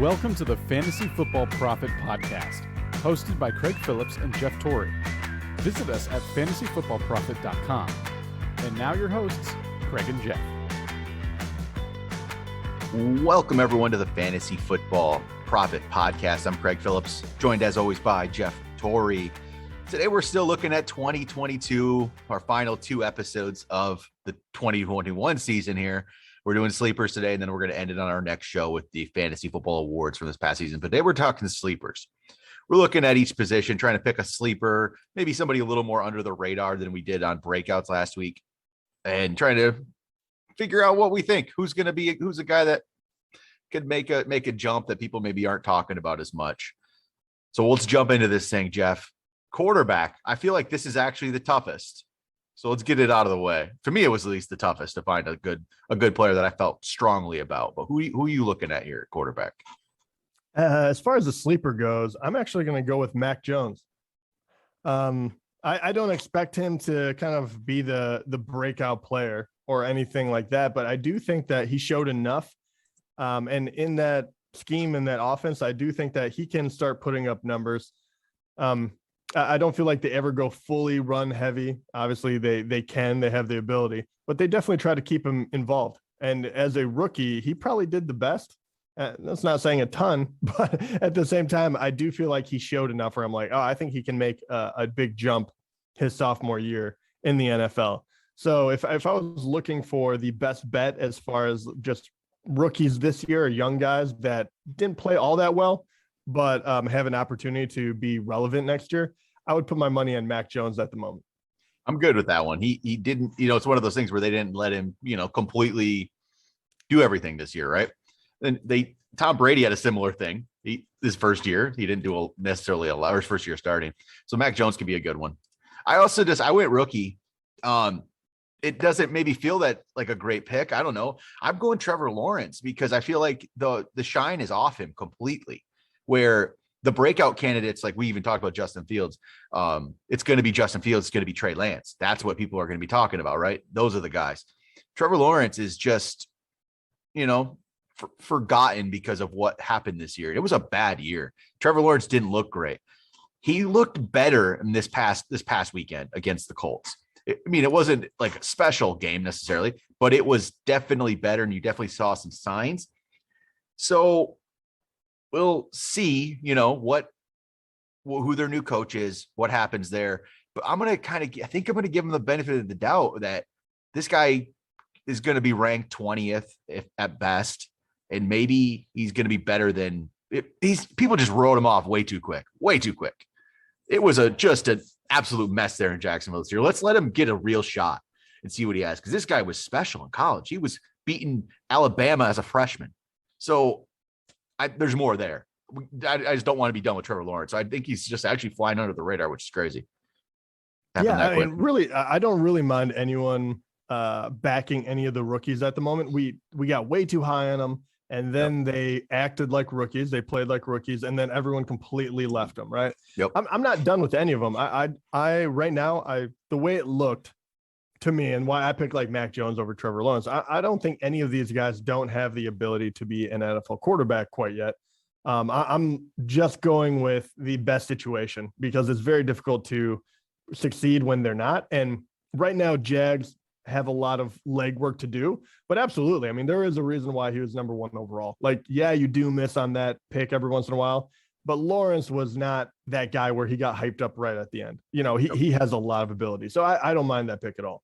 Welcome to the Fantasy Football Profit Podcast, hosted by Craig Phillips and Jeff Torrey. Visit us at fantasyfootballprofit.com. And now your hosts, Craig and Jeff. Welcome everyone to the Fantasy Football Profit Podcast. I'm Craig Phillips, joined as always by Jeff Torrey. Today we're still looking at 2022, our final two episodes of the 2021 season here. We're doing sleepers today, and then we're going to end it on our next show with the Fantasy Football Awards from this past season. But today we're talking sleepers. We're looking at each position, trying to pick a sleeper, maybe somebody a little more under the radar than we did on breakouts last week, and trying to figure out what we think. Who's a guy that could make a jump that people maybe aren't talking about as much. So let's jump into this thing, Jeff. Quarterback. I feel like this is actually the toughest. So let's get it out of the way. For me, it was at least the toughest to find a good player that I felt strongly about. But who are you looking at here at quarterback? As far as the sleeper goes, I'm actually going to go with Mac Jones. I don't expect him to kind of be the breakout player or anything like that, but I do think that he showed enough. And in that scheme, in that offense, I do think that he can start putting up numbers. I don't feel like they ever go fully run heavy. Obviously, they have the ability, but they definitely try to keep him involved. And as a rookie, he probably did the best. That's not saying a ton, but at the same time, I do feel like he showed enough where I'm like, I think he can make a big jump his sophomore year in the NFL. So if I was looking for the best bet as far as just rookies this year, or young guys that didn't play all that well, but have an opportunity to be relevant next year, I would put my money on Mac Jones at the moment. I'm good with that one. He didn't, it's one of those things where they didn't let him, completely do everything this year, right? And Tom Brady had a similar thing. His first year, he didn't do necessarily a lot, or his first year starting. So Mac Jones could be a good one. I went rookie. It doesn't maybe feel that like a great pick. I don't know. I'm going Trevor Lawrence because I feel like the shine is off him completely. Where the breakout candidates, like we even talked about Justin Fields, it's going to be Justin Fields, it's going to be Trey Lance. That's what people are going to be talking about, right? Those are the guys. Trevor Lawrence is just, forgotten because of what happened this year. It was a bad year. Trevor Lawrence didn't look great. He looked better in this past weekend against the Colts. It wasn't like a special game necessarily, but it was definitely better, and you definitely saw some signs. So we'll see, who their new coach is, what happens there. But I think I'm going to give him the benefit of the doubt that this guy is going to be ranked 20th at best. And maybe he's going to be better than people just wrote him off way too quick. It was just an absolute mess there in Jacksonville this year. Let's let him get a real shot and see what he has. Because this guy was special in college. He was beating Alabama as a freshman. So there's more there. I just don't want to be done with Trevor Lawrence. So I think he's just actually flying under the radar, which is crazy. Really, I don't really mind anyone backing any of the rookies at the moment. We got way too high on them, and then they acted like rookies. They played like rookies, and then everyone completely left them. Right? Yep. I'm not done with any of them. I right now, the way it looked to me and why I picked like Mac Jones over Trevor Lawrence, I don't think any of these guys don't have the ability to be an NFL quarterback quite yet. I'm just going with the best situation because it's very difficult to succeed when they're not. And right now, Jags have a lot of legwork to do, but absolutely. I mean, there is a reason why he was number one overall. Like, yeah, you do miss on that pick every once in a while, but Lawrence was not that guy where he got hyped up right at the end. He has a lot of ability. So I don't mind that pick at all.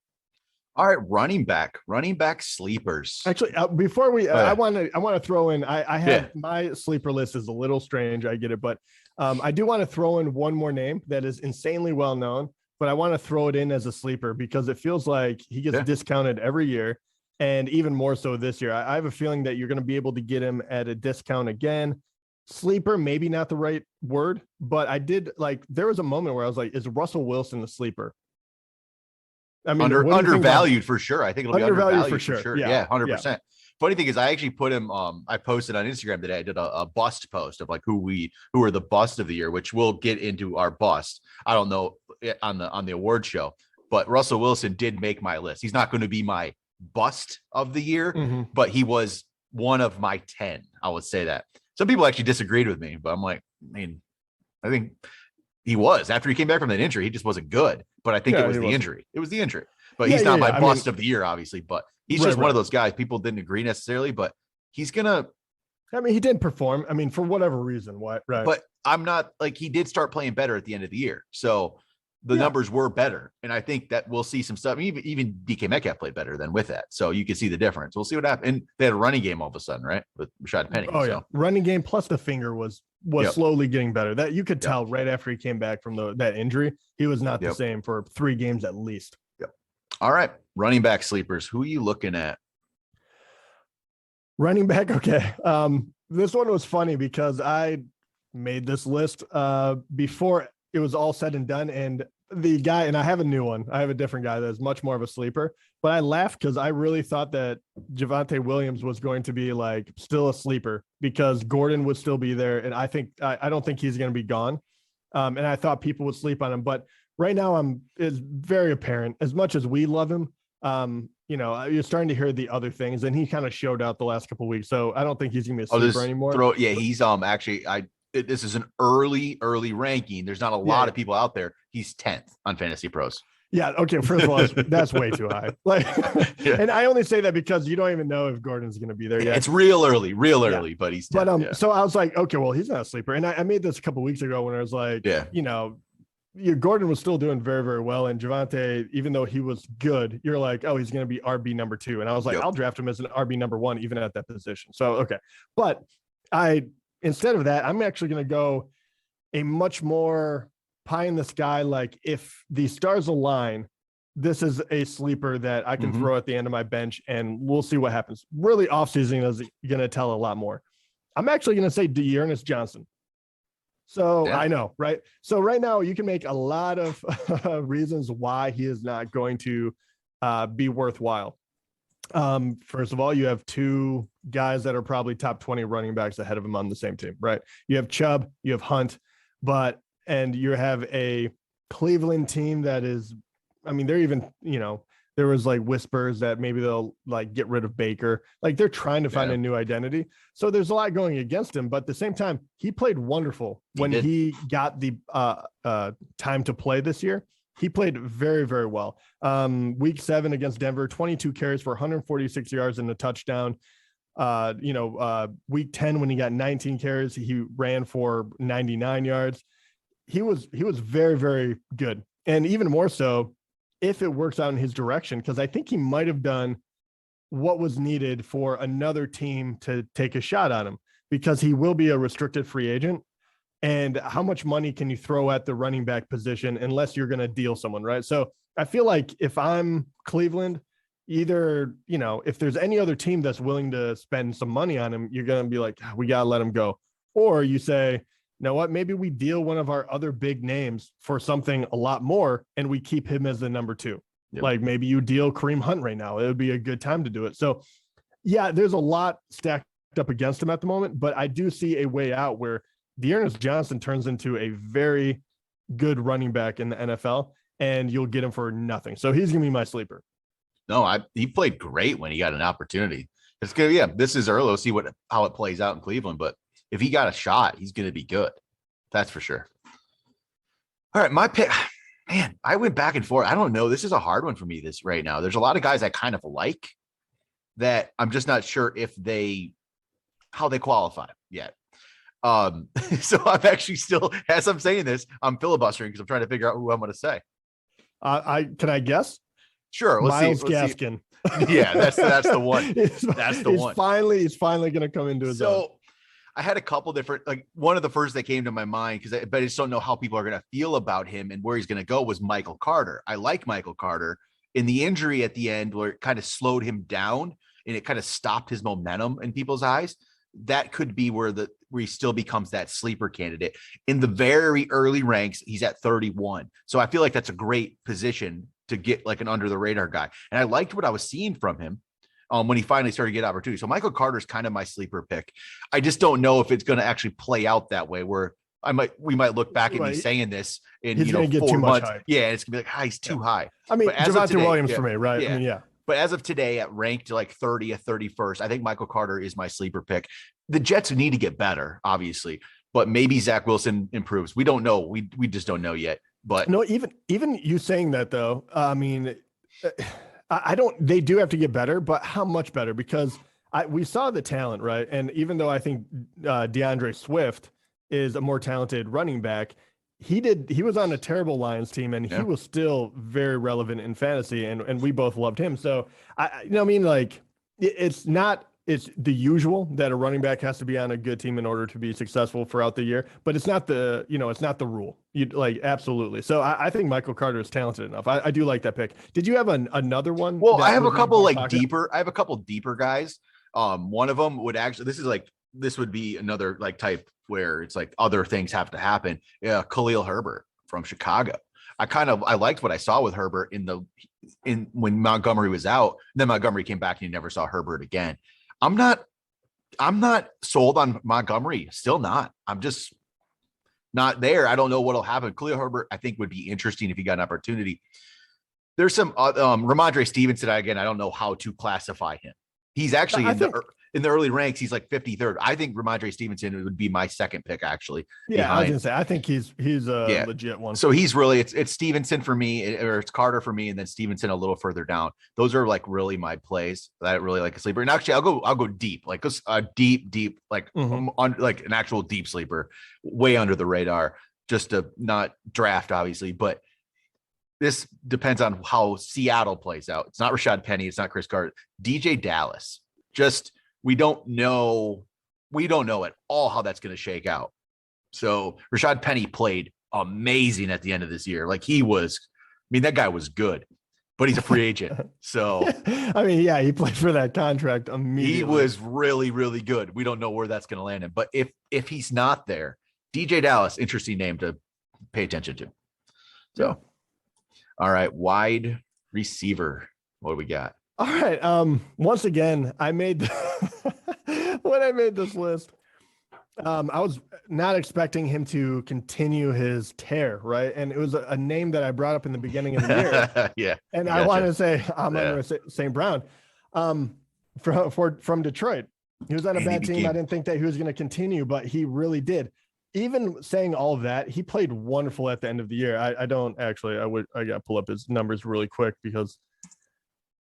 All right, running back sleepers. Actually, before we, I want to throw in. I have my sleeper list is a little strange. I get it, but I do want to throw in one more name that is insanely well known. But I want to throw it in as a sleeper because it feels like he gets discounted every year, and even more so this year. I have a feeling that you're going to be able to get him at a discount again. Sleeper, maybe not the right word, but there was a moment where I was like, is Russell Wilson a sleeper? I mean, undervalued for sure. I think it'll be undervalued for sure. Yeah, 100%. Yeah. Funny thing is, I actually put him. I posted on Instagram today. I did a bust post of like who are the bust of the year, which we'll get into our bust. I don't know on the award show, but Russell Wilson did make my list. He's not going to be my bust of the year, but he was one of my 10. I would say that. Some people actually disagreed with me, but I'm like, I think he was. After he came back from that injury, he just wasn't good. But I think it was the injury. It was the injury. But he's not my bust of the year, obviously. But he's just one of those guys. People didn't agree necessarily, but he's going to. He didn't perform. For whatever reason. What? Right. But I'm not like he did start playing better at the end of the year. So the numbers were better. And I think that we'll see some stuff. Even DK Metcalf played better than with that. So you can see the difference. We'll see what happens. And they had a running game all of a sudden, right? With Rashad Penny. Oh, yeah. Running game plus the finger was slowly getting better. That you could tell right after he came back from that injury. He was not the same for 3 games at least. Yep. All right. Running back sleepers. Who are you looking at? Running back. Okay. This one was funny because I made this list before it was all said and done. And the guy, and I have a new one. I have a different guy that's much more of a sleeper, but I laughed because I really thought that Javonte Williams was going to be like still a sleeper because Gordon would still be there. And I don't think he's going to be gone. And I thought people would sleep on him, but right now it's very apparent as much as we love him. You're starting to hear the other things, and he kind of showed out the last couple of weeks. So I don't think he's gonna be a sleeper anymore. He's actually this is an early ranking. There's not a lot of people out there. He's 10th on Fantasy Pros. Yeah. Okay. First of all, that's way too high. And I only say that because you don't even know if Gordon's going to be there yet. It's real early, but he's 10th. But so I was like, okay, well, he's not a sleeper. And I made this a couple of weeks ago when I was like, Gordon was still doing very, very well. And Javonte, even though he was good, you're like, oh, he's going to be RB number 2. And I was like, I'll draft him as an RB number 1, even at that position. So, okay. But instead of that, I'm actually going to go a much more pie in the sky. Like if the stars align, this is a sleeper that I can throw at the end of my bench and we'll see what happens. Really offseason is going to tell a lot more. I'm actually going to say Uranus Johnson. So I know, right? So right now you can make a lot of reasons why he is not going to be worthwhile. First of all, you have 2 guys that are probably top 20 running backs ahead of him on the same team, right? You have Chubb, you have Hunt, and you have a Cleveland team that is, they're even, there was like whispers that maybe they'll like get rid of Baker. Like they're trying to find a new identity. So there's a lot going against him, but at the same time, he played wonderful when he got the time to play this year. He played very, very well. Week 7 against Denver, 22 carries for 146 yards and a touchdown. Week 10, when he got 19 carries, he ran for 99 yards. He was very, very good. And even more so, if it works out in his direction, because I think he might have done what was needed for another team to take a shot on him, because he will be a restricted free agent. And how much money can you throw at the running back position unless you're going to deal someone, right? So I feel like if I'm Cleveland, either, if there's any other team that's willing to spend some money on him, you're going to be like, we got to let him go. Or you say, you know what, maybe we deal one of our other big names for something a lot more and we keep him as the number 2. Yep. Like maybe you deal Kareem Hunt right now. It would be a good time to do it. So yeah, there's a lot stacked up against him at the moment, but I do see a way out where Uranus Johnson turns into a very good running back in the NFL and you'll get him for nothing. So he's going to be my sleeper. No, he played great when he got an opportunity. It's good. Yeah, this is early. We'll see how it plays out in Cleveland, but if he got a shot, he's going to be good. That's for sure. All right, my pick, man, I went back and forth. I don't know. This is a hard one for me this right now. There's a lot of guys I kind of like that I'm just not sure how they qualify yet. So I'm actually still, as I'm saying this, I'm filibustering because I'm trying to figure out who I'm going to say. Can I guess? Sure. Miles Gaskin. Yeah, that's the one. That's the one. He's finally going to come into his own. I had a couple different, like one of the first that came to my mind, but I just don't know how people are going to feel about him and where he's going to go, was Michael Carter. I like Michael Carter. In the injury at the end where it kind of slowed him down and it kind of stopped his momentum in people's eyes, that could be where he still becomes that sleeper candidate. In the very early ranks, he's at 31. So I feel like that's a great position to get like an under the radar guy. And I liked what I was seeing from him when he finally started to get opportunity. So Michael Carter's kind of my sleeper pick. I just don't know if it's going to actually play out that way where we might look back at me saying this in 4 months. Yeah, it's gonna be like, he's too high. Javonte Williams for me, right? Yeah. But as of today, at ranked like 30th, 31st, I think Michael Carter is my sleeper pick. The Jets need to get better, obviously, but maybe Zach Wilson improves. We don't know. We just don't know yet. But no, even you saying that though, I mean, I don't. They do have to get better, but how much better? Because we saw the talent, right? And even though I think DeAndre Swift is a more talented running back, he was on a terrible Lions team, and he was still very relevant in fantasy, and we both loved him. So it's the usual that a running back has to be on a good team in order to be successful throughout the year, but it's not the rule. Absolutely. So I think Michael Carter is talented enough. I do like that pick. Did you have another one? Well, I have a couple deeper guys. One of them this would be another like type where it's like other things have to happen. Yeah. Khalil Herbert from Chicago. I liked what I saw with Herbert when Montgomery was out. Then Montgomery came back and you never saw Herbert again. I'm not sold on Montgomery. Still not. I'm just not there. I don't know what'll happen. Khalil Herbert, I think, would be interesting if he got an opportunity. There's some Ramondre Stevenson. Again, I don't know how to classify him. He's actually in the early ranks. He's like 53rd. I think Ramondre Stevenson would be my second pick, actually. Yeah, I was gonna say I think he's a legit one. So he's really it's Stevenson for me, or it's Carter for me, and then Stevenson a little further down. Those are like really my plays that I really like a sleeper. And actually, I'll go deep, like a deep, like like an actual deep sleeper, way under the radar, just to not draft, obviously, but. This depends on how Seattle plays out. It's not Rashad Penny. It's not Chris Carter. DJ Dallas. We don't know at all how that's going to shake out. So Rashad Penny played amazing at the end of this year. Like that guy was good, but he's a free agent. So he played for that contract immediately. He was really, really good. We don't know where that's going to land him. But if he's not there, DJ Dallas, interesting name to pay attention to. So. All right, wide receiver. What do we got? All right. Once again, I made when I made this list, I was not expecting him to continue his tear, right? And it was a name that I brought up in the beginning of the year. Yeah. And I want to say St. Brown, from Detroit. He was on a bad team. I didn't think that he was going to continue, but he really did. Even saying all of that, he played wonderful at the end of the year. I got to pull up his numbers really quick, because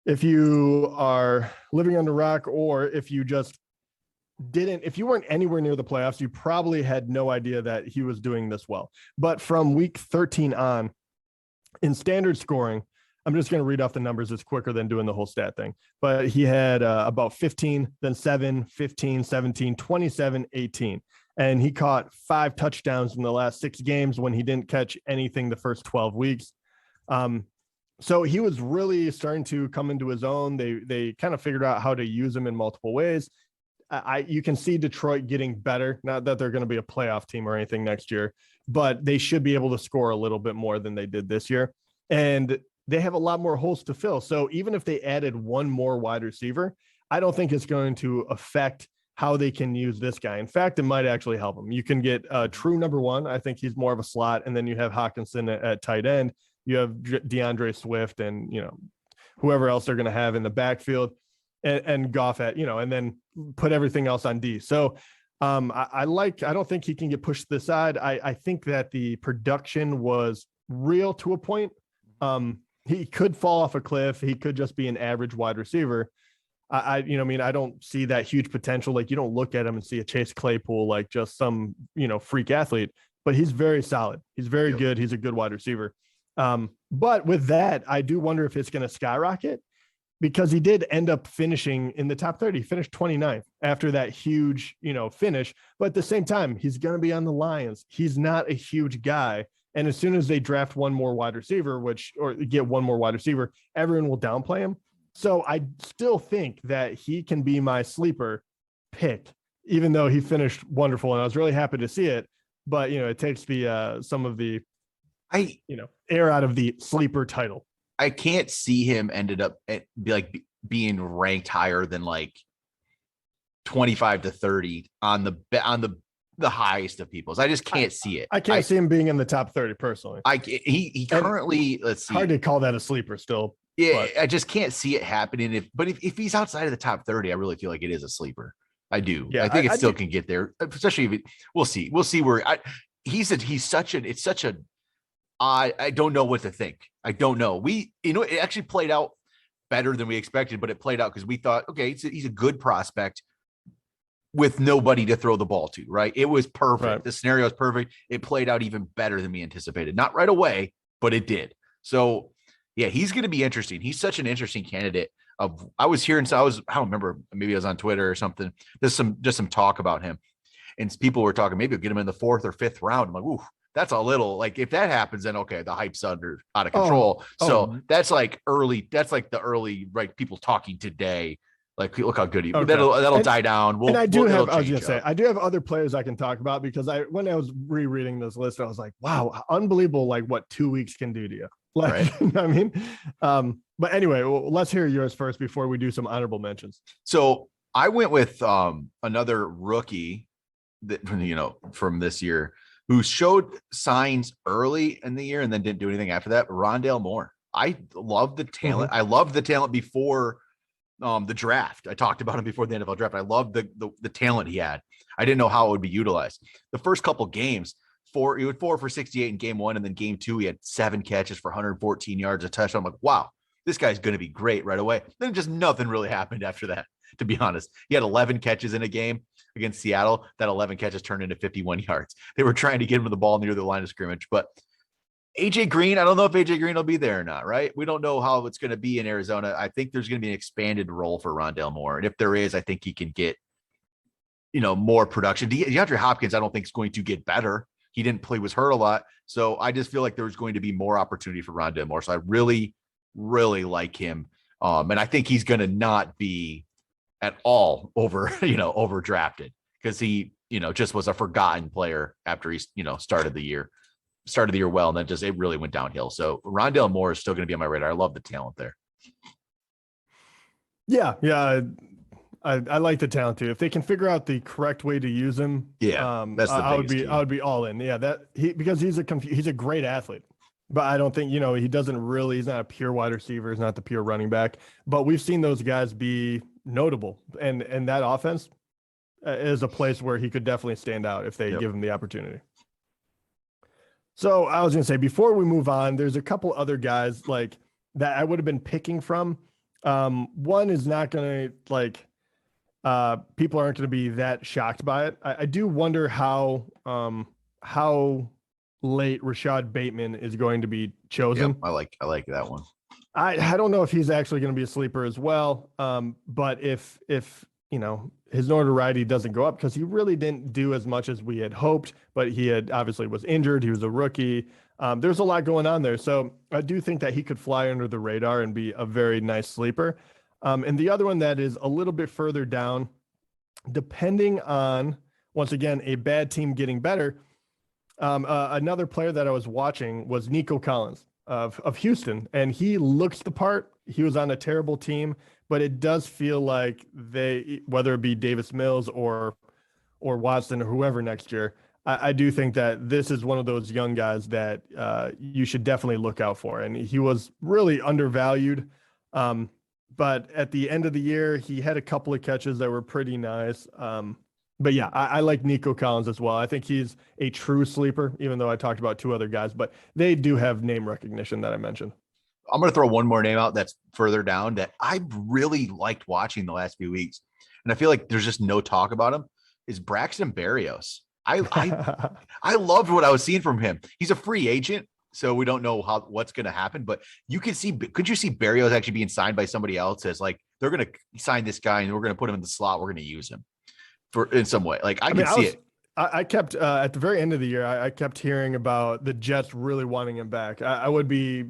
if you are living under a rock, or if you weren't anywhere near the playoffs, you probably had no idea that he was doing this well. But from week 13 on, in standard scoring, I'm just going to read off the numbers. It's quicker than doing the whole stat thing. But he had about 15, then 7, 15, 17, 27, 18. And he caught 5 touchdowns in the last 6 games when he didn't catch anything the first 12 weeks. So he was really starting to come into his own. They kind of figured out how to use him in multiple ways. You can see Detroit getting better. Not that they're going to be a playoff team or anything next year, but they should be able to score a little bit more than they did this year. And they have a lot more holes to fill. So even if they added one more wide receiver, I don't think it's going to affect how they can use this guy. In fact, it might actually help them. You can get a true number one. I think he's more of a slot. And then you have Hawkinson at tight end. You have DeAndre Swift and, whoever else they're going to have in the backfield, and Goff and then put everything else on D. So I don't think he can get pushed to the side. I think that the production was real to a point. He could fall off a cliff. He could just be an average wide receiver. I don't see that huge potential. Like, you don't look at him and see a Chase Claypool, like just some, freak athlete, but he's very solid. He's very good. He's a good wide receiver. But with that, I do wonder if it's going to skyrocket, because he did end up finishing in the top 30, finished 29th after that huge, finish. But at the same time, he's going to be on the Lions. He's not a huge guy. And as soon as they draft one more wide receiver, or get one more wide receiver, everyone will downplay him. So I still think that he can be my sleeper pick, even though he finished wonderful. And I was really happy to see it. But, it takes some of the, air out of the sleeper title. I can't see him ended up being ranked higher than like 25 to 30 on the highest of people's. I just can't see it. I can't see him being in the top 30 personally. He currently, let's see. Hard to call that a sleeper still. Yeah, I just can't see it happening. But if he's outside of the top 30, I really feel like it is a sleeper. I do. Yeah, I think it still can get there, especially if we'll see. We'll see where it's such an I don't know what to think. I don't know. It actually played out better than we expected, but it played out because we thought, okay, he's a good prospect with nobody to throw the ball to, right? It was perfect. Right. The scenario is perfect. It played out even better than we anticipated. Not right away, but it did. So yeah, he's going to be interesting. He's such an interesting candidate. I was hearing, I don't remember, maybe I was on Twitter or something. There's some talk about him, and people were talking, maybe we'll get him in the 4th or 5th round. I'm like, ooh, that's a little, like, if that happens, then okay, the hype's out of control. That's like early. That's like the early, right? People talking today. Like, look how good he. Okay. That'll die down. I do have other players I can talk about, because when I was rereading this list, I was like, wow, unbelievable! Like what 2 weeks can do to you. Like, right. You know what I mean, but anyway, let's hear yours first before we do some honorable mentions. So I went with another rookie that, from this year, who showed signs early in the year and then didn't do anything after that. Rondale Moore. I love the talent. Mm-hmm. I loved the talent before the draft. I talked about him before the NFL draft. I loved the talent he had. I didn't know how it would be utilized. The first couple games, he was 4 for 68 in game 1, and then game 2 he had 7 catches for 114 yards, a touchdown. I'm like, wow, this guy's going to be great right away. Then just nothing really happened after that, to be honest. He had 11 catches in a game against Seattle. That 11 catches turned into 51 yards. They were trying to get him the ball near the line of scrimmage, but AJ Green, I don't know if AJ Green will be there or not, right? We don't know how it's going to be in Arizona. I think there's going to be an expanded role for Rondale Moore. And if there is, I think he can get, more production. DeAndre Hopkins, I don't think is going to get better. He didn't play, was hurt a lot. So I just feel like there's going to be more opportunity for Rondale Moore. So I really, really like him. And I think he's going to not be at all over drafted, because he, just was a forgotten player after he, started the year well, and then it really went downhill. So Rondale Moore is still going to be on my radar. I love the talent there. Yeah. I like the talent too. If they can figure out the correct way to use him, that's the biggest key. I would be all in. Yeah, because he's a great athlete, but I don't think he's not a pure wide receiver. He's not the pure running back. But we've seen those guys be notable, and that offense is a place where he could definitely stand out if they give him the opportunity. So I was going to say, before we move on, there's a couple other guys like that I would have been picking from. One is not going to people aren't going to be that shocked by it. I do wonder how late Rashad Bateman is going to be chosen. Yep, I like that one. I don't know if he's actually going to be a sleeper as well. But if his notoriety doesn't go up, because he really didn't do as much as we had hoped, but he had obviously was injured. He was a rookie. There's a lot going on there. So I do think that he could fly under the radar and be a very nice sleeper. And the other one that is a little bit further down, depending on, once again, a bad team getting better. Another player that I was watching was Nico Collins of Houston, and he looks the part. He was on a terrible team, but it does feel like whether it be Davis Mills or Watson or whoever next year, I do think that this is one of those young guys that you should definitely look out for. And he was really undervalued. But at the end of the year, he had a couple of catches that were pretty nice. But yeah, I like Nico Collins as well. I think he's a true sleeper, even though I talked about 2 other guys, but they do have name recognition that I mentioned. I'm going to throw one more name out that's further down that I really liked watching the last few weeks, and I feel like there's just no talk about him, is Braxton Barrios. I loved what I was seeing from him. He's a free agent, so we don't know what's going to happen, but could you see Barrios actually being signed by somebody else as like, they're going to sign this guy and we're going to put him in the slot. We're going to use him in some way. Like I can see it. I kept at the very end of the year, I kept hearing about the Jets really wanting him back. I would be,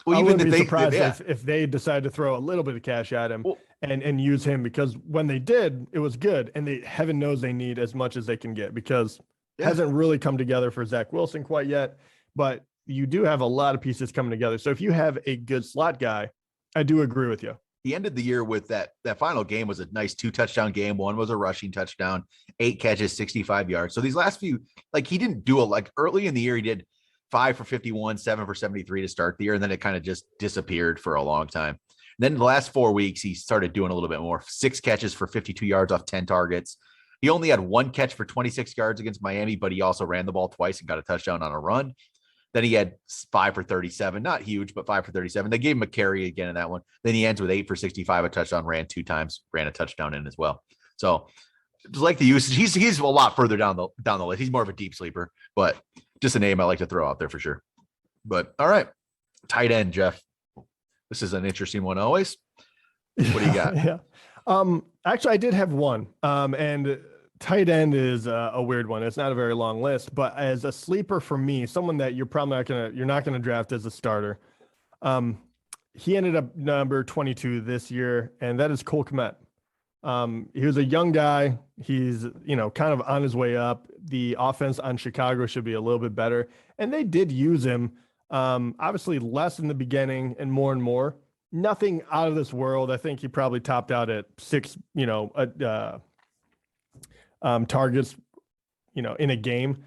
surprised if they decided to throw a little bit of cash at him and use him, because when they did, it was good. And heaven knows they need as much as they can get, because it hasn't really come together for Zach Wilson quite yet, but you do have a lot of pieces coming together. So if you have a good slot guy, I do agree with you. He ended the year with that final game was a nice 2-touchdown game. One was a rushing touchdown, 8 catches, 65 yards. So these last few, like, he didn't do it like early in the year. He did 5 for 51, 7 for 73 to start the year. And then it kind of just disappeared for a long time. And then the last 4 weeks, he started doing a little bit more. 6 catches for 52 yards off 10 targets. He only had 1 catch for 26 yards against Miami, but he also ran the ball twice and got a touchdown on a run. Then he had 5 for 37, not huge, but 5 for 37. They gave him a carry again in that one. Then he ends with 8 for 65, a touchdown, ran 2 times, ran a touchdown in as well. So just like the usage, he's a lot further down the list. He's more of a deep sleeper, but just a name I like to throw out there for sure. But all right, tight end, Jeff. This is an interesting one always. What do you got? Yeah. Actually, I did have one. And tight end is a weird one. It's not a very long list, but as a sleeper for me, someone that you're not gonna draft as a starter. He ended up number 22 this year, and that is Cole Kmet. He was a young guy. He's, kind of on his way up. The offense on Chicago should be a little bit better, and they did use him. Obviously less in the beginning and more. Nothing out of this world. I think he probably topped out at 6, targets, in a game.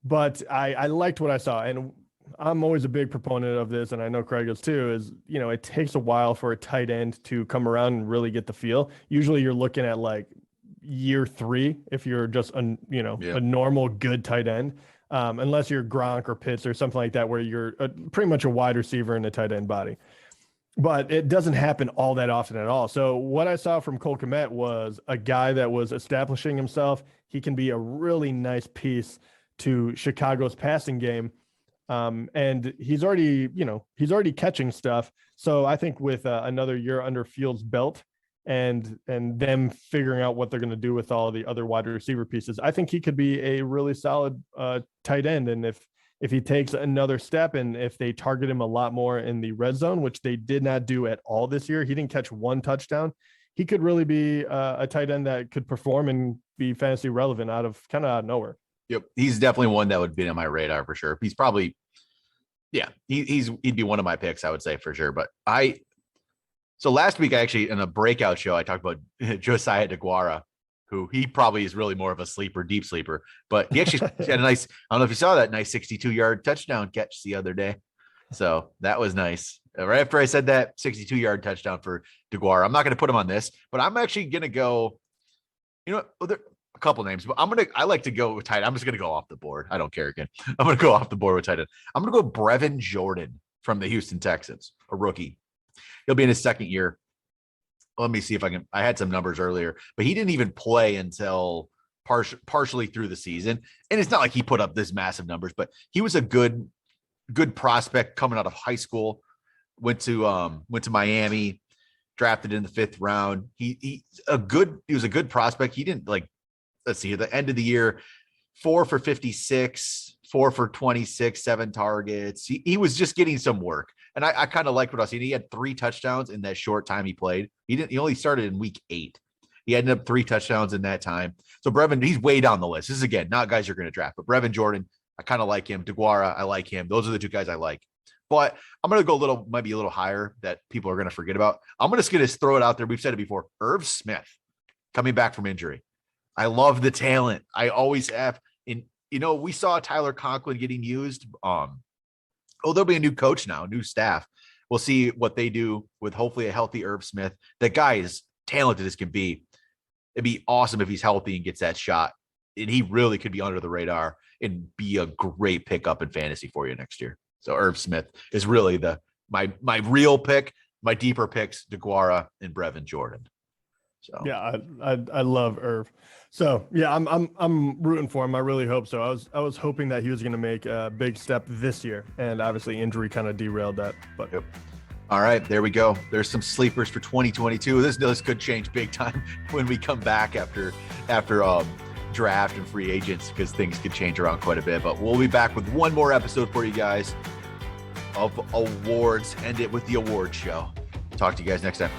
But I liked what I saw, and I'm always a big proponent of this, and I know Craig is too, is, it takes a while for a tight end to come around and really get the feel. Usually you're looking at like year 3 if you're just a normal good tight end, unless you're Gronk or Pitts or something like that, where you're pretty much a wide receiver in a tight end body. But it doesn't happen all that often at all. So what I saw from Cole Kmet was a guy that was establishing himself. He can be a really nice piece to Chicago's passing game. And he's already catching stuff. So I think with another year under Fields' belt and them figuring out what they're going to do with all the other wide receiver pieces, I think he could be a really solid tight end. And if he takes another step, and if they target him a lot more in the red zone, which they did not do at all this year, he didn't catch 1 touchdown. He could really be a tight end that could perform and be fantasy relevant out of nowhere. Yep. He's definitely one that would be on my radar for sure. He's probably, he'd be one of my picks, I would say for sure. But so last week, in a breakout show, I talked about Josiah De Guara, who he probably is really more of a sleeper, deep sleeper, but he actually had a nice, I don't know if you saw that nice 62-yard touchdown catch the other day. So that was nice. Right after I said that, 62-yard touchdown for De Guara. I'm not going to put him on this, but I'm actually going to go, there are a couple names, but I like to go with tight end. I'm just going to go off the board. I don't care again. I'm going to go off the board with tight end. I'm going to go Brevin Jordan from the Houston Texans, a rookie. He'll be in his second year. Let me see if I had some numbers earlier, but he didn't even play until partially through the season. And it's not like he put up this massive numbers, but he was a good prospect coming out of high school, went to Miami, drafted in the 5th round. He was a good prospect. He didn't let's see, at the end of the year, 4 for 56, 4 for 26, 7 targets. He was just getting some work. And I kind of liked what I was seeing. He had 3 touchdowns in that short time he played. He only started in week 8. He ended up 3 touchdowns in that time. So Brevin, he's way down the list. This is, again, not guys you're going to draft, but Brevin Jordan, I kind of like him. De Guara, I like him. Those are the 2 guys I like. But I'm going to go might be a little higher that people are going to forget about. I'm just going to throw it out there. We've said it before. Irv Smith coming back from injury. I love the talent. I always have. And, we saw Tyler Conklin getting used. There'll be a new coach now, new staff. We'll see what they do with hopefully a healthy Irv Smith. That guy is talented as can be. It'd be awesome if he's healthy and gets that shot. And he really could be under the radar and be a great pickup in fantasy for you next year. So Irv Smith is really my real pick. My deeper picks, De Guara and Brevin Jordan. So yeah, I love Irv. So yeah, I'm rooting for him. I really hope so. I was hoping that he was going to make a big step this year, and obviously injury kind of derailed that. But yep. All right, there we go. There's some sleepers for 2022. This could change big time when we come back after draft and free agents, because things could change around quite a bit. But we'll be back with one more episode for you guys of awards. End it with the award show. Talk to you guys next time.